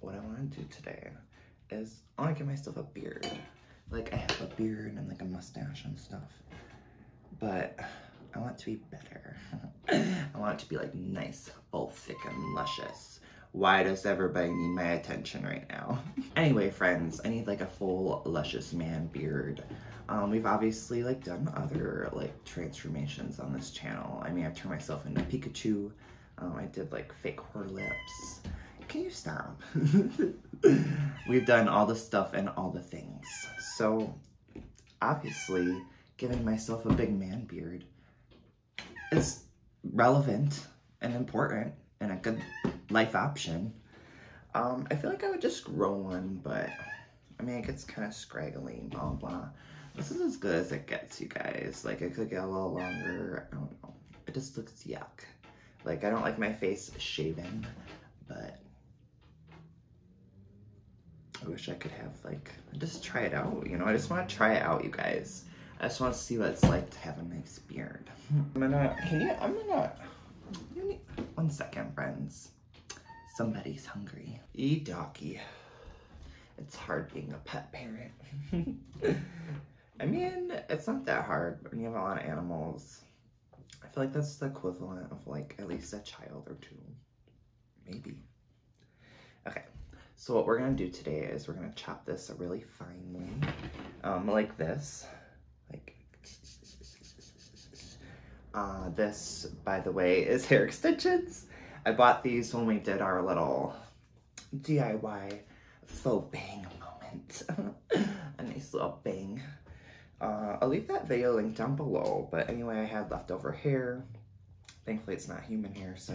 what I want to do today is I want to give myself a beard. Like, I have a beard and like a mustache and stuff, but I want it to be better. I want it to be like nice, full, thick, and luscious. Why does everybody need my attention right now? Anyway, friends, I need like a full, luscious man beard. We've obviously like done other like transformations on this channel. I mean, I turned myself into Pikachu. I did like fake whore lips. Can you stop? We've done all the stuff and all the things. So obviously giving myself a big man beard is relevant and important and a good life option. I feel like I would just grow one, but I mean, it gets kind of scraggly, blah, blah. This is as good as it gets, you guys. Like, it could get a little longer. I don't know. It just looks yuck. Like, I don't like my face shaven, but I wish I could have, like, just try it out, you know? I just want to try it out, you guys. I just want to see what it's like to have a nice beard. One second, friends. Somebody's hungry. Eat doggy. It's hard being a pet parent. I mean, it's not that hard when you have a lot of animals. I feel like that's the equivalent of like at least a child or two. Maybe. Okay, so what we're gonna do today is we're gonna chop this really finely. Like this. Like this, by the way, is hair extensions. I bought these when we did our little DIY faux bang moment. A nice little bang. I'll leave that video link down below, but anyway, I had leftover hair. Thankfully it's not human hair, so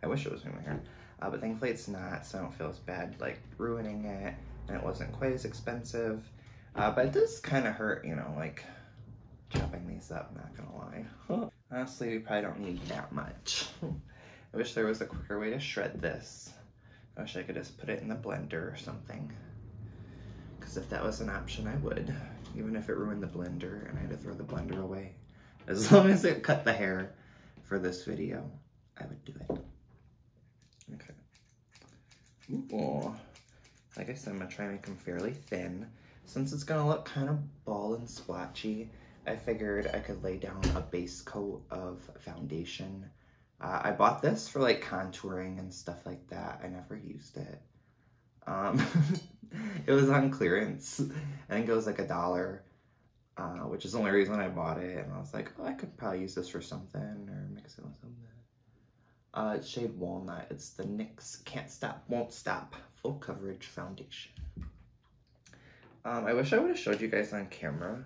I wish it was human hair, but thankfully it's not, so I don't feel as bad like ruining it, and it wasn't quite as expensive, but it does kind of hurt, you know, like chopping these up, not gonna lie. Honestly, we probably don't need that much. I wish there was a quicker way to shred this. I wish I could just put it in the blender or something, because if that was an option, I would. Even if it ruined the blender and I had to throw the blender away. As long as it cut the hair for this video, I would do it. Okay. Ooh. Like I said, I'm gonna try and make them fairly thin. Since it's gonna look kind of bald and splotchy, I figured I could lay down a base coat of foundation. I bought this for like contouring and stuff like that. I never used it. It was on clearance. I think it was like $1, which is the only reason I bought it. And I was like, oh, I could probably use this for something or mix it with something. It's shade Walnut. It's the NYX Can't Stop, Won't Stop Full Coverage Foundation. I wish I would have showed you guys on camera.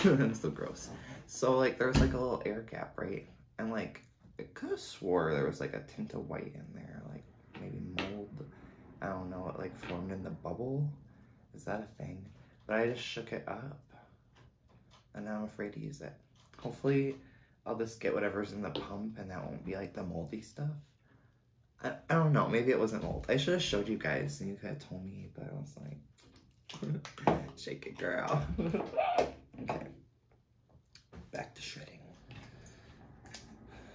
I'm so gross. So like there was like a little air gap, right? And like I could have swore there was like a tint of white in there, like maybe mold. I don't know, it like formed in the bubble. Is that a thing? But I just shook it up and now I'm afraid to use it. Hopefully I'll just get whatever's in the pump and that won't be like the moldy stuff. I don't know, maybe it wasn't mold. I should have showed you guys and you could have told me, but I was like, shake it, girl. Okay, back to shredding.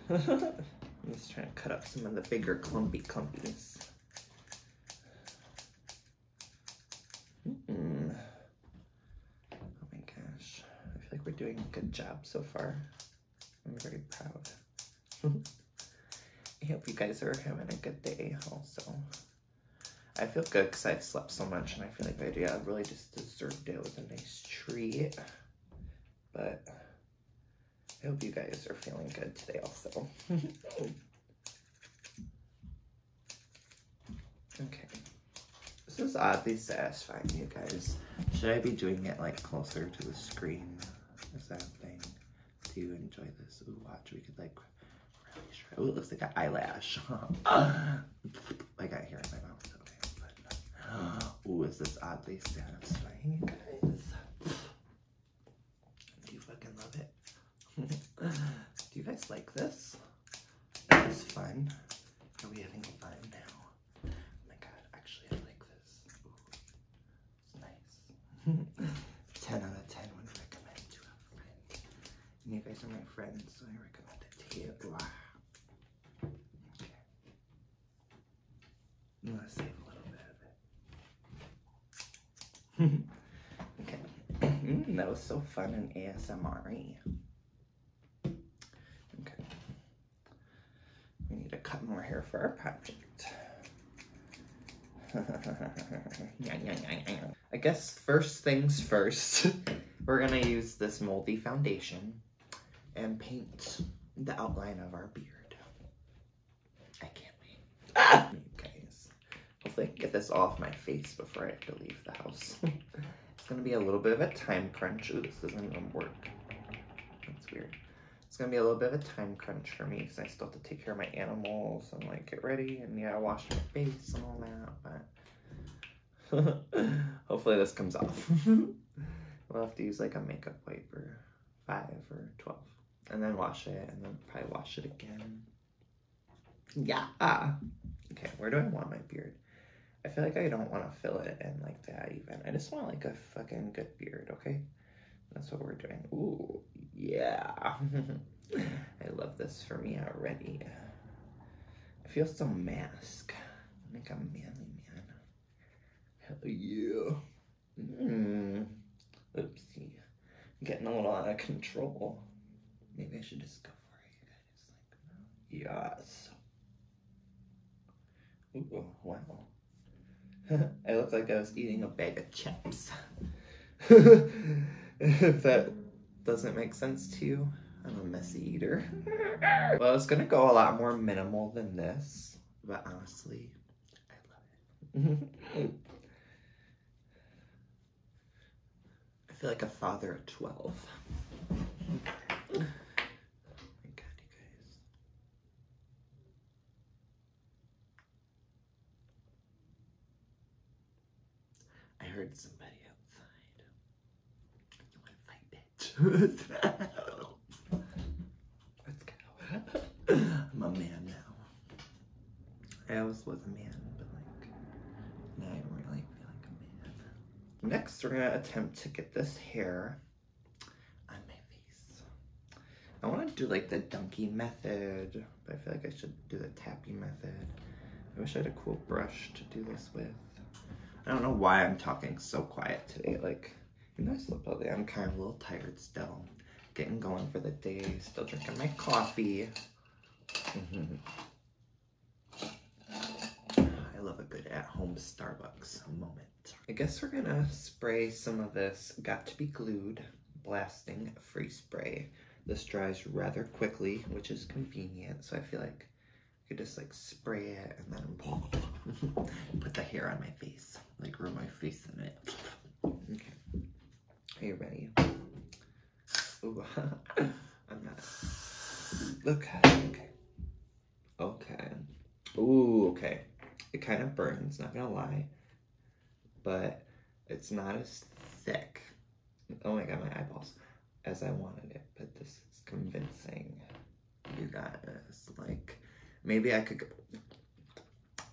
I'm just trying to cut up some of the bigger clumpies. Oh my gosh, I feel like we're doing a good job so far. I'm very proud. I hope you guys are having a good day also. I feel good because I've slept so much and I feel like I really just deserved it. It was a nice treat. But I hope you guys are feeling good today also. Okay. This is oddly satisfying, you guys. Should I be doing it like closer to the screen? Is that a thing? Do you enjoy this? Ooh, watch, we could like really shred. Ooh, it looks like an eyelash. I got hair in my mouth. Okay, but ooh, is this oddly satisfying, you guys? Do you fucking love it? Do you guys like this? That was fun. Are we having fun now? Oh my god, actually I like this. Ooh, it's nice. 10 out of 10 would recommend to a friend. And you guys are my friends, so I recommend it to you. Okay. I'm gonna save a little bit of it. Okay. That was so fun and ASMR-y. Okay. We need to cut more hair for our project. I guess first things first, we're gonna use this moldy foundation and paint the outline of our beard. I can't wait. Ah! You guys, hopefully I can get this off my face before I have to leave the house. It's gonna be a little bit of a time crunch. Ooh, this doesn't even work. That's weird. It's gonna be a little bit of a time crunch for me because I still have to take care of my animals and like get ready and yeah, wash my face and all that, but hopefully this comes off. We'll have to use like a makeup wipe or 5 or 12 and then wash it and then probably wash it again. Yeah. Okay, where do I want my beard? I feel like I don't want to fill it in like that even. I just want like a fucking good beard, okay? That's what we're doing. Ooh, yeah. I love this for me already. I feel so mask. Like a manly man. Hell yeah. Oopsie. I'm getting a little out of control. Maybe I should just go for it, you guys. Like, yes. Ooh, wow. I look like I was eating a bag of chips. If that doesn't make sense to you, I'm a messy eater. Well, it's gonna go a lot more minimal than this, but honestly, I love it. I feel like a father at 12. Oh my God, you guys. I heard somebody outside. You wanna fight, bitch? Let's go. I'm a man now. I always was a man, but like, now I don't really feel like a man. Next, we're gonna attempt to get this hair on my face. I wanna do like the donkey method, but I feel like I should do the tappy method. I wish I had a cool brush to do this with. I don't know why I'm talking so quiet today. Like, you know, I slept all day. I'm kind of a little tired still. Getting going for the day. Still drinking my coffee. I love a good at-home Starbucks moment. I guess we're gonna spray some of this Got to Be Glued Blasting Free Spray. This dries rather quickly, which is convenient. So I feel like I could just like spray it and then put the hair on my face. Like rub my face in it. Okay. Are you ready? Ooh, I'm not. Okay. Okay. Ooh, okay. It kind of burns, not gonna lie. But it's not as thick. Oh my God, my eyeballs. As I wanted it. But this is convincing. You guys. Like, maybe I could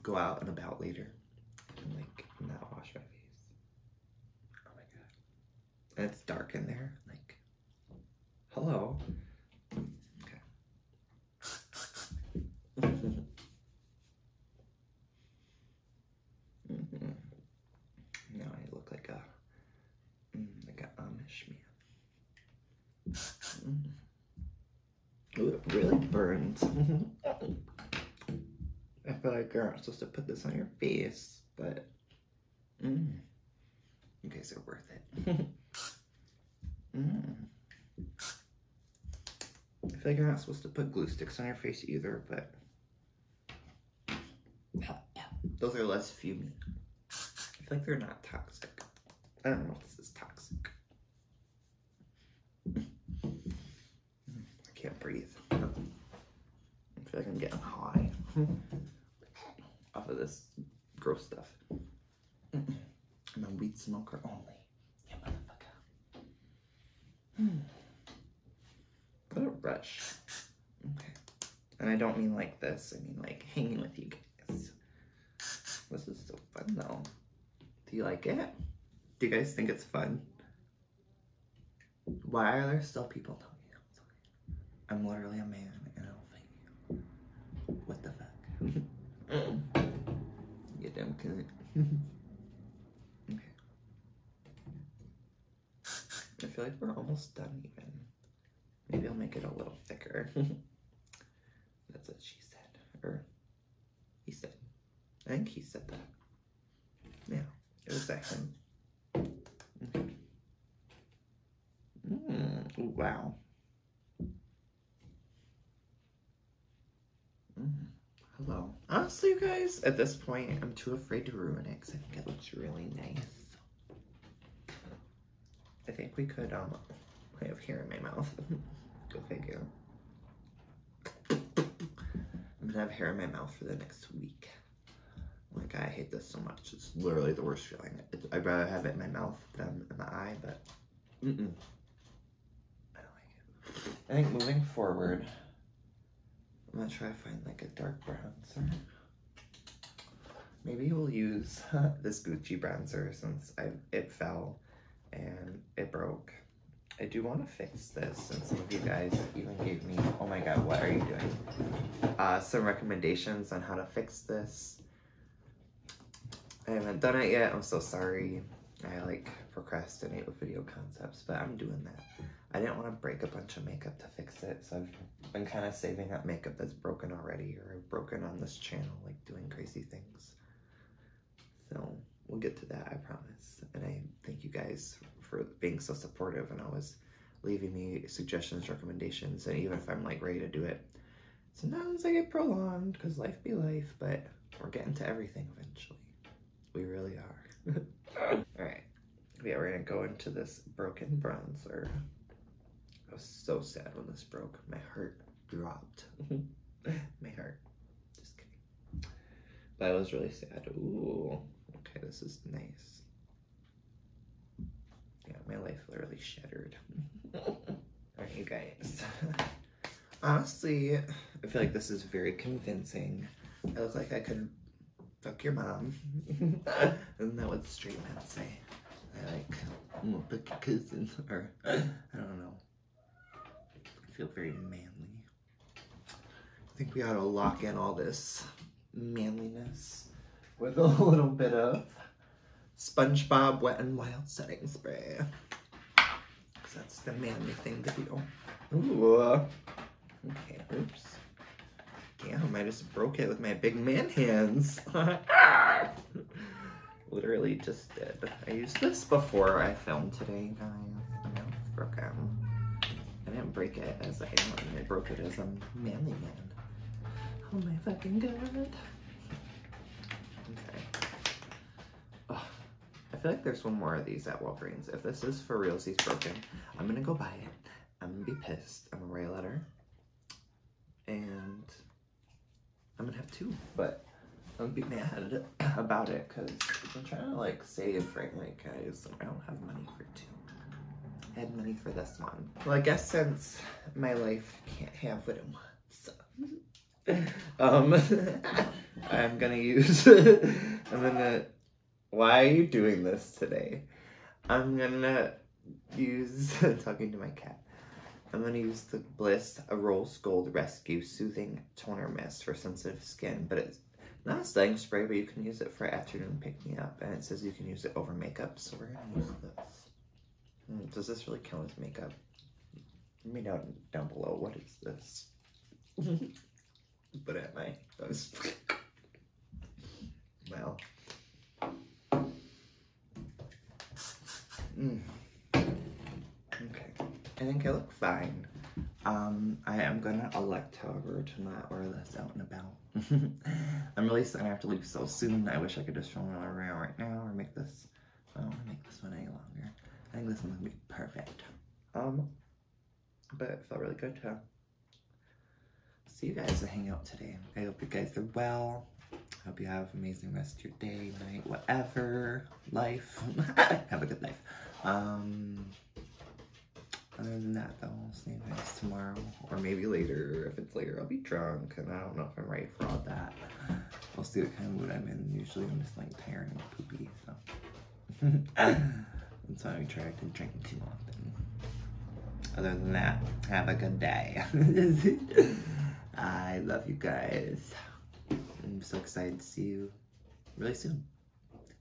go out and about later. And like, not wash my face. Oh my God. And it's dark in there. Like, hello. Okay. Now I look like a Amish man. Ooh, it really burns. I feel like you're not supposed to put this on your face, but you guys are worth it. I feel like you're not supposed to put glue sticks on your face either, but those are less fumey. I feel like they're not toxic. I don't know if this is toxic. I can't breathe. I feel like I'm getting high off of this gross stuff. I'm a weed smoker only. Yeah, motherfucker. What a rush. Okay. And I don't mean like this. I mean like hanging with you guys. This is so fun though. Do you like it? Do you guys think it's fun? Why are there still people telling me it's okay? I'm literally a man and I don't think you. What the fuck? You damn cunt. Okay. feel like we're almost done even. Maybe I'll make it a little thicker. That's what she said. Or he said. I think he said that. Yeah, it was that him. Okay. Ooh, wow. Hello. Honestly, you guys, at this point, I'm too afraid to ruin it because I think it looks really nice. I think we could, I have hair in my mouth. Go figure. I'm gonna have hair in my mouth for the next week. Like, I hate this so much. It's literally the worst feeling. I'd rather have it in my mouth than in my eye, but I don't like it. I think moving forward, I'm gonna try to find like a dark bronzer. Maybe we'll use this Gucci bronzer since it fell and it broke. I do want to fix this, and some of you guys even gave me, oh my god, what are you doing? Some recommendations on how to fix this. I haven't done it yet, I'm so sorry. I like procrastinate with video concepts, but I'm doing that. I didn't want to break a bunch of makeup to fix it, so I've been kind of saving up makeup that's broken already, or broken on this channel, like doing crazy things. So we'll get to that, I promise. And I thank you guys for being so supportive and always leaving me suggestions, recommendations, and even if I'm like ready to do it, sometimes I get prolonged because life be life, but we're getting to everything eventually. We really are. Alright, yeah, we're gonna go into this broken bronzer. I was so sad when this broke. My heart dropped. My heart. Just kidding. But I was really sad. Ooh, okay, this is nice. Yeah, my life literally shattered. Alright, you guys. Honestly, I feel like this is very convincing. I look like I could fuck your mom. Isn't that what straight men say? I like, I'm gonna fuck your cousin, or I don't know. I feel very manly. I think we ought to lock in all this manliness with a little bit of SpongeBob Wet n Wild setting spray. Because that's the manly thing to do. Ooh. Okay, oops. Damn, I just broke it with my big man hands. Literally just did. I used this before I filmed today, guys. And now it's broken. I didn't break it as I am. I broke it as a manly man. Oh my fucking god. Okay. Oh, I feel like there's one more of these at Walgreens. If this is for realsies broken, I'm gonna go buy it. I'm gonna be pissed. I'm gonna write a letter. And I'm gonna have two, but I'm gonna be mad about it because I'm trying to like save right, like guys, I don't have money for two. I had money for this one. Well, I guess since my life can't have what it wants, I'm gonna use, why are you doing this today? I'm gonna use, talking to my cat. I'm going to use the Bliss Rose Gold Rescue Soothing Toner Mist for sensitive skin, but it's not a setting spray, but you can use it for afternoon pick-me-up, and it says you can use it over makeup, so we're going to use this. Does this really count as makeup? Let me know down below, what is this? But at my, well. Okay. I think I look fine. I am gonna elect, however, to not wear this out and about. I'm really sad I have to leave so soon. I wish I could just film another round right now or make this. I don't want to make this one any longer. I think this one's gonna be perfect. But it felt really good to see you guys and hang out today. I hope you guys are well. I hope you have an amazing rest of your day, night, whatever, life. Have a good life. Other than that, though, I'll see you guys tomorrow, or maybe later. If it's later, I'll be drunk, and I don't know if I'm ready for all that. We'll see what kind of mood I'm in. Usually I'm just, like, tired and poopy, so. That's why I try to drink too often. Other than that, have a good day. I love you guys. I'm so excited to see you really soon.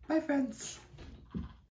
Bye, friends.